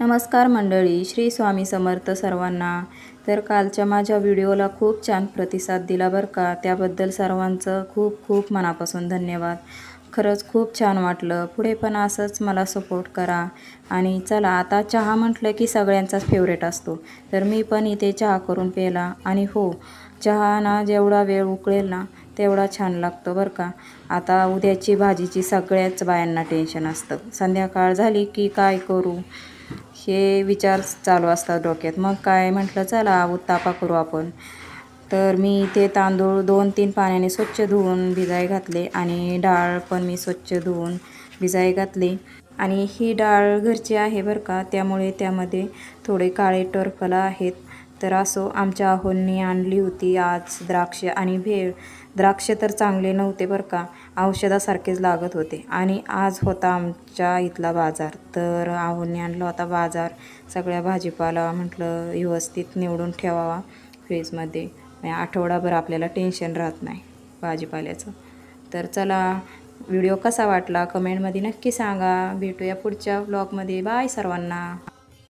नमस्कार मंडळी, श्री स्वामी समर्थ सर्वांना। तर कालच्या माझ्या व्हिडिओला खूप छान प्रतिसाद दिला बरं का, त्याबद्दल सर्वांचं खूप खूप मनापासून धन्यवाद। खरंच खूप छान वाटलं। पुढे पण असंच मला सपोर्ट करा। आणि चला, आता चहा म्हटलं की सगळ्यांचाच फेवरेट असतो, तर मी पण इथे चहा करून प्यायला। आणि हो, चहा ना जेवढा वेळ उकळेल ना तेवढा छान लागतो बरं का। आता उद्याची भाजीची सगळ्याच बायांना टेन्शन असतं, संध्याकाळ झाली की काय करू हे विचार चालू असतात डोक्यात। मग काय म्हटलं, चला उत्तापा करू आपण। तर मी इथे तांदूळ 2-3 पाण्याने स्वच्छ धुवून भिजाय घातले आणि डाळ पण मी स्वच्छ धुवून भिजाय घातली। आणि ही डाळ घरची आहे बरं का, त्यामुळे त्यामध्ये थोडे काळे टरफल आहेत। तर असो, आमच्या आहोंनी आणली होती आज द्राक्ष आणि भेळ। द्राक्ष तर चांगले नव्हते बरं का, औषधासारखेच लागत होते। आणि आज होता आमच्या इथला बाजार, तर आहोंनी आणला होता बाजार। सगळ्या भाजीपाला म्हटलं व्यवस्थित निवडून ठेवावा फ्रीजमध्ये, आठवडाभर आपल्याला टेन्शन राहत नाही भाजीपाल्याचं। तर चला, व्हिडिओ कसा वाटला कमेंटमध्ये नक्की सांगा। भेटूया पुढच्या व्लॉगमध्ये। बाय सर्वांना।